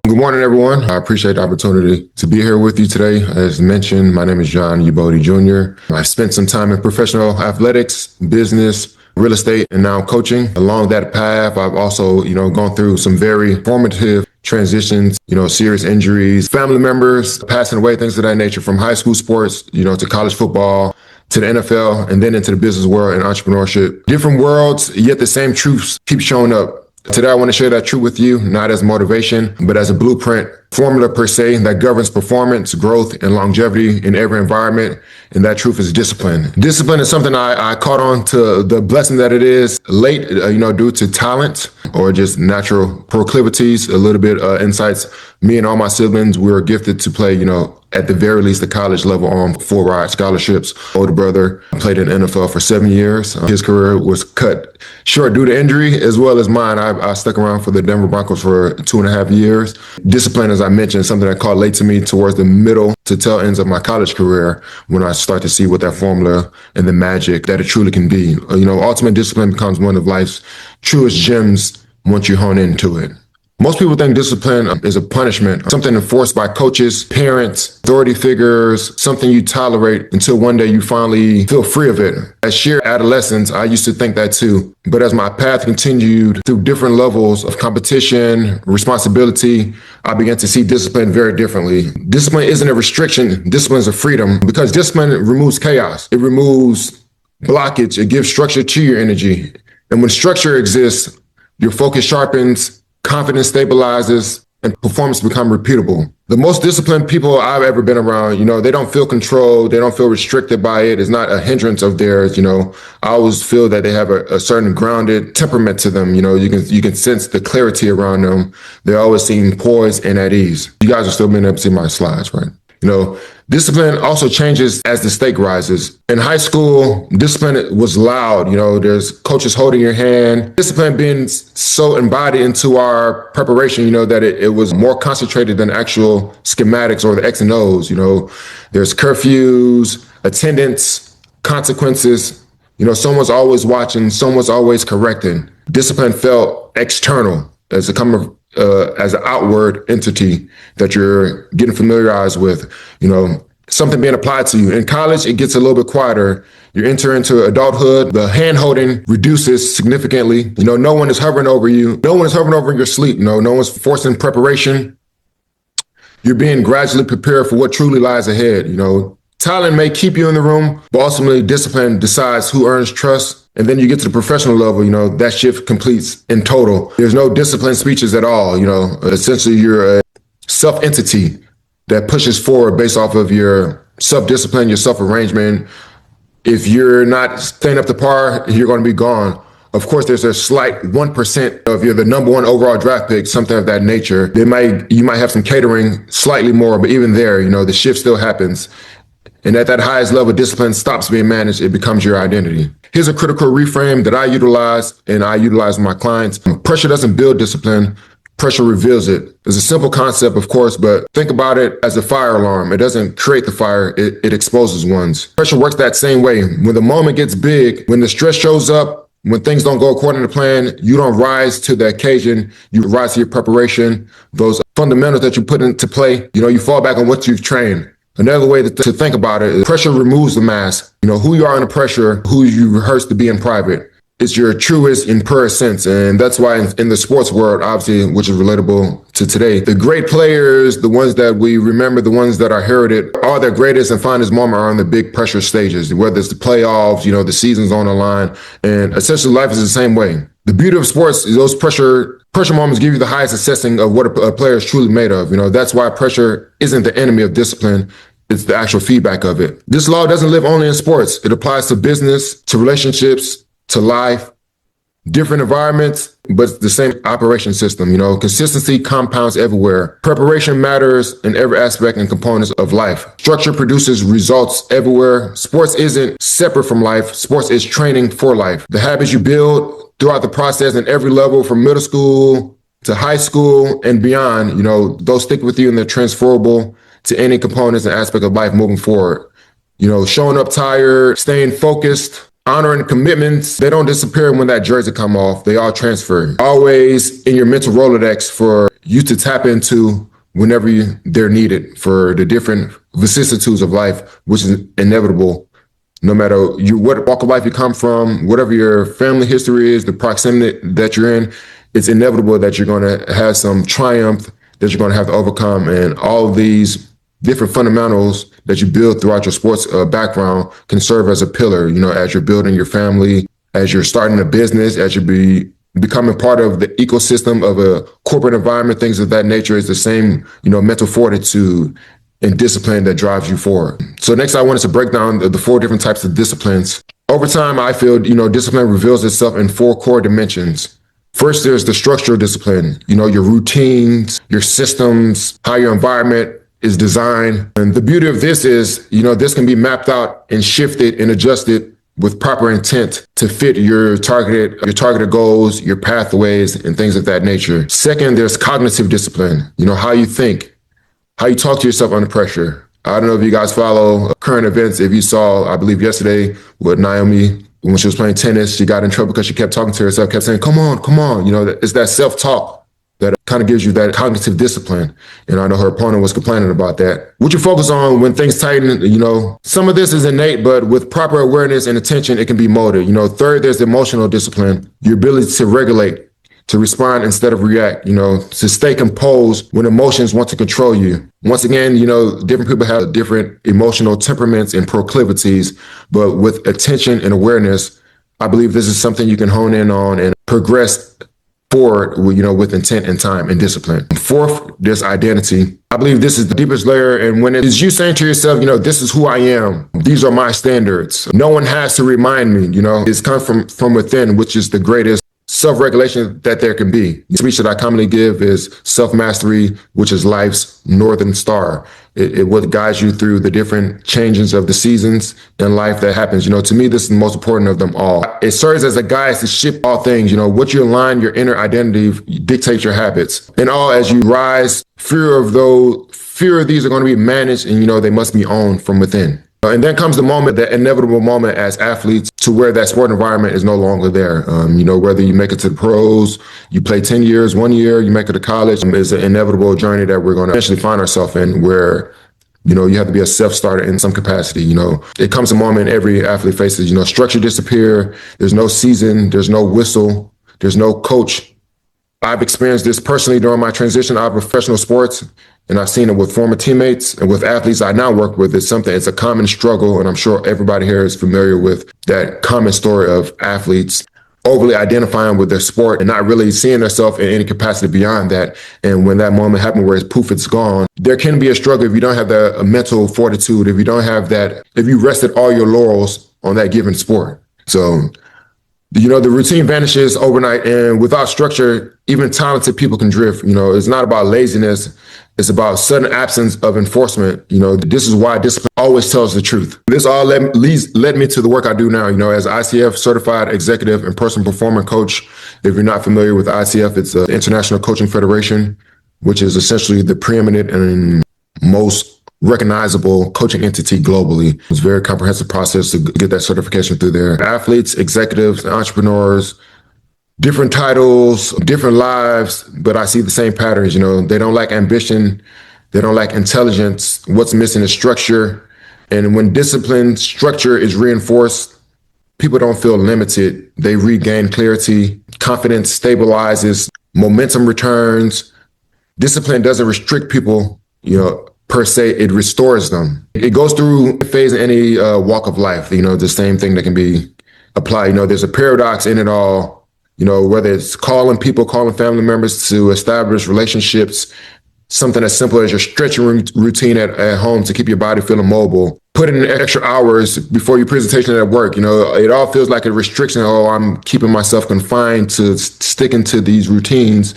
Good morning, everyone. I appreciate the opportunity to be here with you today. As mentioned, my name is Youboty Jr. I've spent some time in professional athletics, business, real estate, and now coaching. Along that path, I've also, gone through some very formative transitions, serious injuries, family members passing away, things of that nature, from high school sports, to college football, to the NFL, and then into the business world and entrepreneurship. Different worlds, yet the same truths keep showing up. Today, I want to share that truth with you, not as motivation, but as a blueprint, formula per se, that governs performance, growth, and longevity in every environment. And that truth is discipline. Discipline is something I caught on to the blessing that it is late, due to talent or just natural proclivities, a little bit insights. Me and all my siblings, we were gifted to play, at the very least, the college level on full ride scholarships. Older brother played in NFL for 7 years. His career was cut short due to injury, as well as mine. I stuck around for the Denver Broncos for 2.5 years. Discipline, as I mentioned, something that caught late to me towards the middle to tail ends of my college career, when I start to see what that formula and the magic that it truly can be. Ultimate discipline becomes one of life's truest gems once you hone into it. Most people think discipline is a punishment, something enforced by coaches, parents, authority figures, something you tolerate until one day you finally feel free of it. As sheer adolescence, I used to think that too. But as my path continued through different levels of competition, responsibility, I began to see discipline very differently. Discipline isn't a restriction. Discipline is a freedom, because discipline removes chaos. It removes blockage. It gives structure to your energy. And when structure exists, your focus sharpens, confidence stabilizes, and performance become repeatable. The most disciplined people I've ever been around, they don't feel controlled. They don't feel restricted by it. It's not a hindrance of theirs. I always feel that they have a certain grounded temperament to them. You can sense the clarity around them. They always seem poised and at ease. You guys are still being able to see my slides, right? Discipline also changes as the stake rises. In high school, discipline was loud. There's coaches holding your hand. Discipline being so embodied into our preparation, that it was more concentrated than actual schematics or the X and O's. There's curfews, attendance, consequences. Someone's always watching, someone's always correcting. Discipline felt external as an outward entity that you're getting familiarized with, something being applied to you. In college, it gets a little bit quieter. You enter into adulthood, the hand-holding reduces significantly. No one is hovering over you. No one is hovering over your sleep. No one's forcing preparation. You're being gradually prepared for what truly lies ahead. Talent may keep you in the room, but ultimately discipline decides who earns trust. And then you get to the professional level, that shift completes in total. There's no discipline speeches at all. Essentially you're a self-entity that pushes forward based off of your self-discipline, your self-arrangement. If you're not staying up to par, you're going to be gone. Of course, there's a slight 1% of you're the number one overall draft pick, something of that nature. You might have some catering slightly more, but even there, the shift still happens. And at that highest level, discipline stops being managed. It becomes your identity. Here's a critical reframe that I utilize, and I utilize with my clients. Pressure doesn't build discipline. Pressure reveals it. It's a simple concept, of course, but think about it as a fire alarm. It doesn't create the fire. It exposes ones. Pressure works that same way. When the moment gets big, when the stress shows up, when things don't go according to plan, you don't rise to the occasion. You rise to your preparation. Those fundamentals that you put into play, you fall back on what you've trained. Another way to think about it is pressure removes the mask. Who you are under pressure, who you rehearse to be in private. It's your truest and purest sense. And that's why in the sports world, obviously, which is relatable to today, the great players, the ones that we remember, the ones that are heralded, all their greatest and finest moments are on the big pressure stages, whether it's the playoffs, the season's on the line. And essentially life is the same way. The beauty of sports is those pressure moments give you the highest assessing of what a player is truly made of. That's why pressure isn't the enemy of discipline. It's the actual feedback of it. This law doesn't live only in sports. It applies to business, to relationships, to life, different environments, but it's the same operation system. Consistency compounds everywhere. Preparation matters in every aspect and components of life. Structure produces results everywhere. Sports isn't separate from life. Sports is training for life. The habits you build throughout the process in every level, from middle school to high school and beyond, those stick with you and they're transferable to any components and aspect of life moving forward. Showing up tired, staying focused, Honor and commitments, they don't disappear when that jersey come off. They all transfer. Always in your mental Rolodex for you to tap into whenever they're needed for the different vicissitudes of life, which is inevitable. No matter what walk of life you come from, whatever your family history is, the proximity that you're in, it's inevitable that you're going to have some triumph that you're going to have to overcome. And all of these different fundamentals that you build throughout your sports background can serve as a pillar, as you're building your family, as you're starting a business, as you becoming part of the ecosystem of a corporate environment, things of that nature. Is the same, mental fortitude and discipline that drives you forward. So next, I wanted to break down the 4 different types of disciplines. Over time, I feel, discipline reveals itself in 4 core dimensions. First, there's the structural discipline, your routines, your systems, how your environment is designed. And the beauty of this is, this can be mapped out and shifted and adjusted with proper intent to fit your targeted goals, your pathways, and things of that nature. Second, there's cognitive discipline, how you think, how you talk to yourself under pressure. I don't know if you guys follow current events. If you saw, I believe yesterday with Naomi, when she was playing tennis, she got in trouble because she kept talking to herself, kept saying, come on. It's that self-talk that kind of gives you that cognitive discipline. And I know her opponent was complaining about that. What you focus on when things tighten, some of this is innate, but with proper awareness and attention, it can be molded. Third, there's emotional discipline, your ability to regulate, to respond instead of react, to stay composed when emotions want to control you. Once again, different people have different emotional temperaments and proclivities, but with attention and awareness, I believe this is something you can hone in on and progress forward, with intent and time and discipline. Fourth, there's identity. I believe this is the deepest layer. And when it is you saying to yourself, this is who I am. These are my standards. No one has to remind me, it's come from within, which is the greatest self-regulation that there can be. The speech that I commonly give is self-mastery, which is life's northern star. It what guides you through the different changes of the seasons in life that happens. To me, this is the most important of them all. It serves as a guide to shift all things. What you align your inner identity dictates your habits. And all as you rise, fear of these are going to be managed, and they must be owned from within. And then comes the moment, that inevitable moment as athletes, to where that sport environment is no longer there. Whether you make it to the pros, you play 10 years, 1 year, you make it to college, is an inevitable journey that we're going to eventually find ourselves in, where, you have to be a self-starter in some capacity. It comes a moment every athlete faces, structure disappear. There's no season, there's no whistle, there's no coach. I've experienced this personally during my transition out of professional sports, and I've seen it with former teammates and with athletes I now work with. It's a common struggle, and I'm sure everybody here is familiar with that common story of athletes overly identifying with their sport and not really seeing themselves in any capacity beyond that. And when that moment happens where it's gone, there can be a struggle if you don't have the mental fortitude, if you don't have that, if you rested all your laurels on that given sport. So, the routine vanishes overnight, and without structure, even talented people can drift. It's not about laziness. It's about sudden absence of enforcement. This is why discipline always tells the truth. This all led me to the work I do now, as ICF certified executive and personal performance coach. If you're not familiar with ICF, it's the International Coaching Federation, which is essentially the preeminent and most recognizable coaching entity globally. It's a very comprehensive process to get that certification through there. Athletes, executives, entrepreneurs, different titles, different lives, but I see the same patterns. They don't lack ambition. They don't lack intelligence. What's missing is structure. And when discipline structure is reinforced, people don't feel limited. They regain clarity. Confidence stabilizes. Momentum returns. Discipline doesn't restrict people, per se. It restores them. It goes through a phase in any walk of life. The same thing that can be applied. There's a paradox in it all. Whether it's calling family members to establish relationships, something as simple as your stretching routine at home to keep your body feeling mobile, put in extra hours before your presentation at work. It all feels like a restriction. I'm keeping myself confined to sticking to these routines.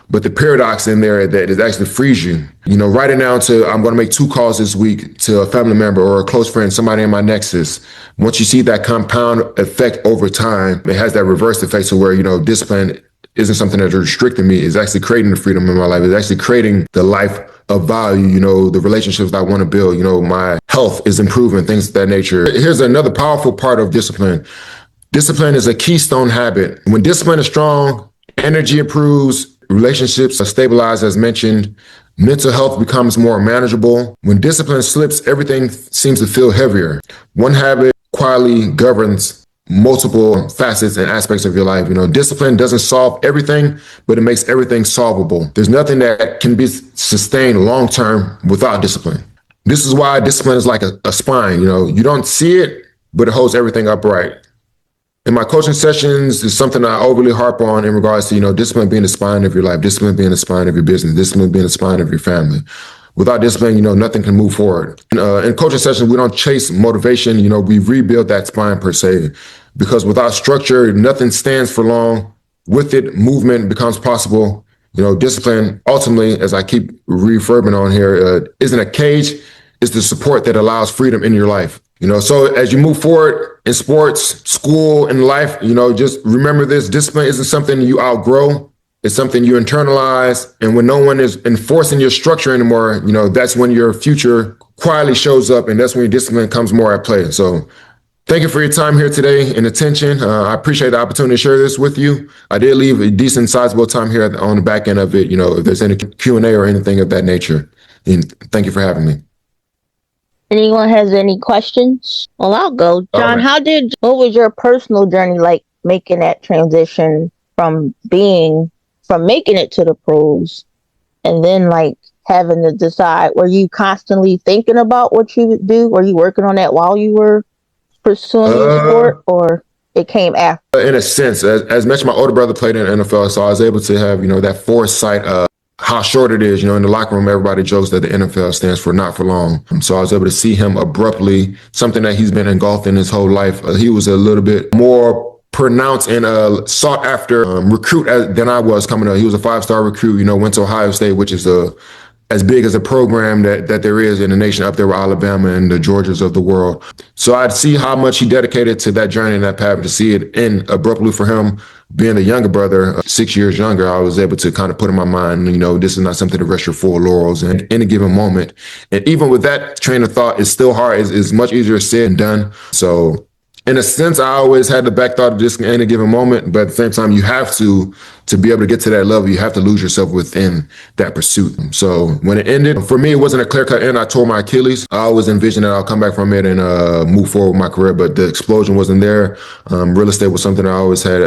But the paradox in there that it actually frees you. Writing down to, I'm going to make 2 calls this week to a family member or a close friend, somebody in my nexus. Once you see that compound effect over time, it has that reverse effect to where, discipline isn't something that's restricting me. It's actually creating the freedom in my life. It's actually creating the life of value, the relationships that I want to build, my health is improving, things of that nature. Here's another powerful part of discipline. Discipline is a keystone habit. When discipline is strong, energy improves, relationships are stabilized, as mentioned, mental health becomes more manageable. When discipline slips, everything seems to feel heavier. One habit quietly governs multiple facets and aspects of your life. Discipline doesn't solve everything, but it makes everything solvable. There's nothing that can be sustained long-term without discipline. This is why discipline is like a spine. You don't see it, but it holds everything upright. In my coaching sessions, it's something I overly harp on in regards to, discipline being the spine of your life, discipline being the spine of your business, discipline being the spine of your family. Without discipline, nothing can move forward. In coaching sessions, we don't chase motivation. We rebuild that spine per se, because without structure, nothing stands for long. With it, movement becomes possible. Discipline, ultimately, as I keep refurbing on here, isn't a cage. It's the support that allows freedom in your life. So as you move forward in sports, school, and life, just remember this: discipline isn't something you outgrow. It's something you internalize. And when no one is enforcing your structure anymore, that's when your future quietly shows up, and that's when your discipline comes more at play. So thank you for your time here today and attention. I appreciate the opportunity to share this with you. I did leave a decent sizable time here on the back end of it, if there's any Q&A or anything of that nature. And thank you for having me. Anyone has any questions? Well, I'll go. John, what was your personal journey like making that transition from making it to the pros, and then like having to decide, were you constantly thinking about what you would do? Were you working on that while you were pursuing your sport, or it came after? In a sense, as mentioned, my older brother played in the NFL, so I was able to have, that foresight of how short it is. In the locker room, everybody jokes that the NFL stands for not for long. So I was able to see him abruptly, something that he's been engulfed in his whole life. He was a little bit more pronounced and sought after recruit than I was coming up. He was a 5-star recruit, went to Ohio State, which is as big as a program that there is in the nation, up there with Alabama and the Georgias of the world. So I'd see how much he dedicated to that journey and that path. To see it end abruptly for him, being the younger brother, 6 years younger, I was able to kind of put in my mind, this is not something to rest your full laurels in any given moment. And even with that train of thought, it's still hard. It's much easier said than done. So in a sense, I always had the back thought of this in any given moment, but at the same time, you have to be able to get to that level, you have to lose yourself within that pursuit. So when it ended, for me, it wasn't a clear-cut end. I tore my Achilles. I always envisioned that I'll come back from it and move forward with my career, but the explosion wasn't there. Real estate was something I always had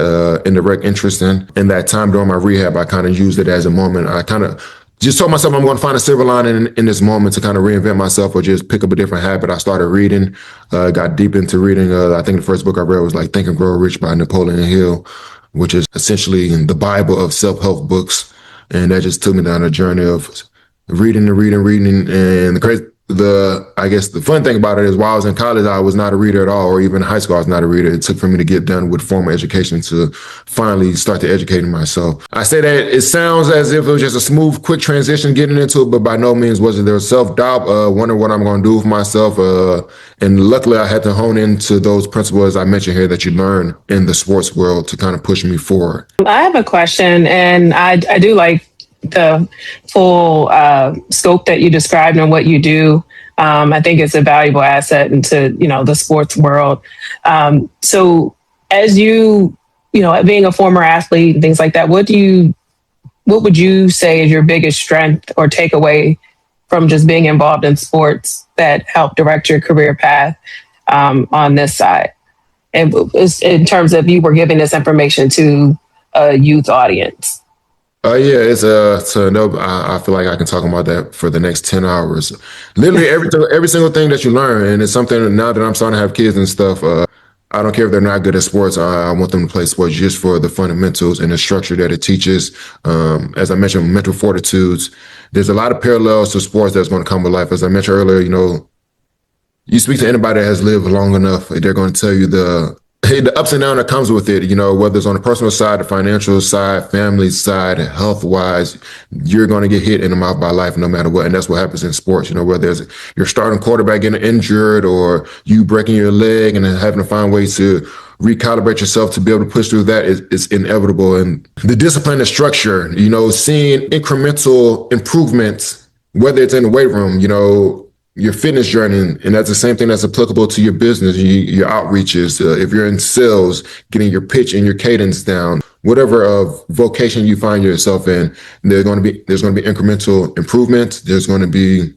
indirect interest in. In that time during my rehab, I kind of used it as a moment. I kind of just told myself I'm going to find a silver lining in this moment to kind of reinvent myself or just pick up a different habit. I started reading, got deep into reading. I think the first book I read was like Think and Grow Rich by Napoleon Hill, which is essentially the Bible of self-help books. And that just took me down a journey of reading. And I guess the fun thing about it is while I was in college, I was not a reader at all, or even in high school, I was not a reader. It took for me to get done with formal education to finally start to educating myself. I say that it sounds as if it was just a smooth, quick transition getting into it, but by no means was it. There was self-doubt, wondering what I'm going to do with myself. And luckily I had to hone into those principles I mentioned here that you learn in the sports world to kind of push me forward. I have a question, and I do like the full scope that you described and what you do. I think it's a valuable asset into, the sports world. So as you being a former athlete and things like that, what would you say is your biggest strength or takeaway from just being involved in sports that helped direct your career path on this side? And in terms of you were giving this information to a youth audience. I feel like I can talk about that for the next 10 hours. Literally every single thing that you learn. And it's something now that I'm starting to have kids and stuff. I don't care if they're not good at sports. I want them to play sports just for the fundamentals and the structure that it teaches. As I mentioned, mental fortitudes. There's a lot of parallels to sports that's going to come with life. As I mentioned earlier, you speak to anybody that has lived long enough, they're going to tell you the ups and downs that comes with it, whether it's on the personal side, the financial side, family side, health-wise, you're going to get hit in the mouth by life no matter what. And that's what happens in sports, whether it's your starting quarterback getting injured or you breaking your leg and then having to find ways to recalibrate yourself to be able to push through that is inevitable. And the discipline and structure, seeing incremental improvements whether it's in the weight room, your fitness journey, and that's the same thing that's applicable to your business, your outreaches. If you're in sales, getting your pitch and your cadence down, whatever vocation you find yourself in, there's going to be incremental improvements. There's going to be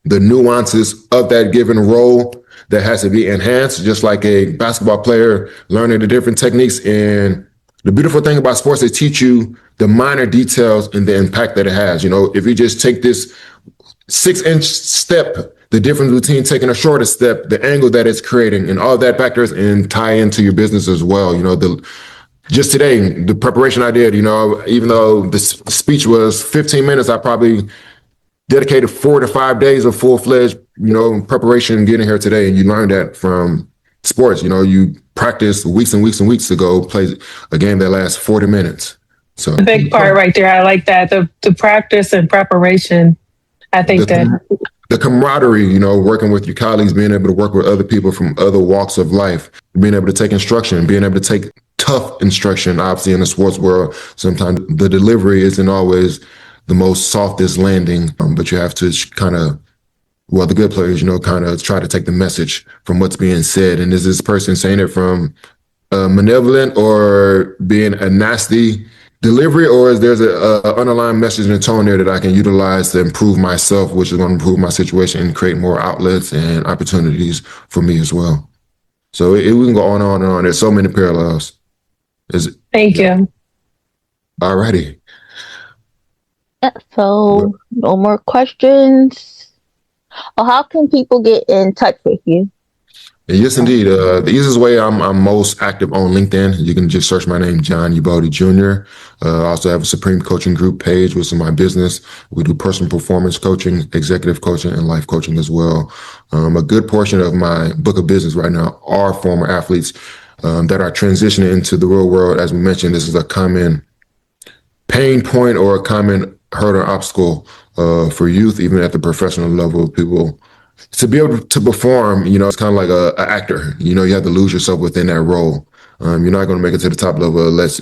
the nuances of that given role that has to be enhanced, just like a basketball player learning the different techniques. And the beautiful thing about sports, they teach you the minor details and the impact that it has. If you just take this 6-inch step, the difference between taking a shorter step, the angle that it's creating, and all that factors and tie into your business as well. Just today, the preparation I did, even though the speech was 15 minutes, I probably dedicated 4 to 5 days of full-fledged, preparation getting here today. And you learn that from sports. You practice weeks and weeks and weeks to go play a game that lasts 40 minutes. So the big part right there. I like that. The practice and preparation. I think the camaraderie, working with your colleagues, being able to work with other people from other walks of life, being able to take instruction, being able to take tough instruction. Obviously, in the sports world, sometimes the delivery isn't always the most softest landing, but you have to kind of, the good players, kind of try to take the message from what's being said. And is this person saying it from malevolent or being a nasty delivery, or is there's a underlying message and tone there that I can utilize to improve myself, which is going to improve my situation and create more outlets and opportunities for me as well. So we can go on and on and on. There's so many parallels. Thank you. All righty. Yeah, so no more questions. Well, how can people get in touch with you? Yes, indeed. The easiest way, I'm most active on LinkedIn. You can just search my name, John Youboty Jr. I also have a Supreme Coaching Group page, which is my business. We do personal performance coaching, executive coaching, and life coaching as well. A good portion of my book of business right now are former athletes that are transitioning into the real world. As we mentioned, this is a common pain point or a common hurdle obstacle for youth, even at the professional level. People to be able to perform, it's kind of like an actor. You have to lose yourself within that role. You're not going to make it to the top level unless,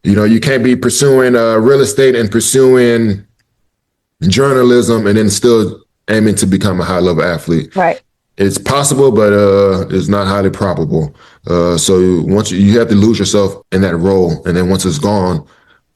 you can't be pursuing real estate and pursuing journalism and then still aiming to become a high level athlete. Right. It's possible, but it's not highly probable. So once you have to lose yourself in that role, and then once it's gone,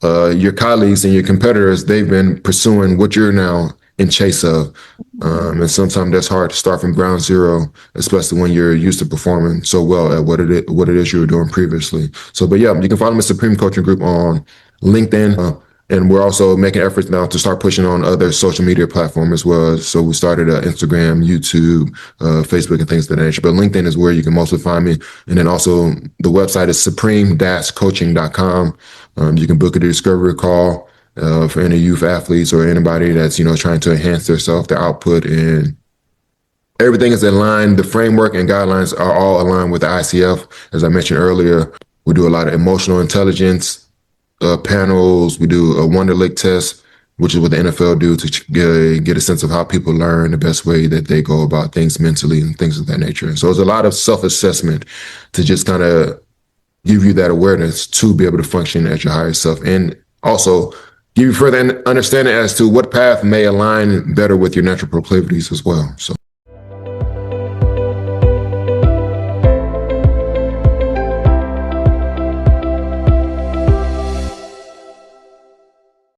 your colleagues and your competitors, they've been pursuing what you're now in chase of. And sometimes that's hard to start from ground zero, especially when you're used to performing so well at what it is you were doing previously. So, but yeah, you can follow my Supreme Coaching Group on LinkedIn. And we're also making efforts now to start pushing on other social media platforms as well. So we started Instagram, YouTube, Facebook, and things of that nature. But LinkedIn is where you can mostly find me. And then also the website is supreme-coaching.com. You can book a discovery call for any youth athletes or anybody that's, trying to enhance their output, and everything is in line. The framework and guidelines are all aligned with the ICF. As I mentioned earlier, we do a lot of emotional intelligence panels. We do a Wonderlic test, which is what the NFL do to get a sense of how people learn, the best way that they go about things mentally and things of that nature. So it's a lot of self-assessment to just kind of give you that awareness to be able to function at your higher self, and also give you further understanding as to what path may align better with your natural proclivities as well. So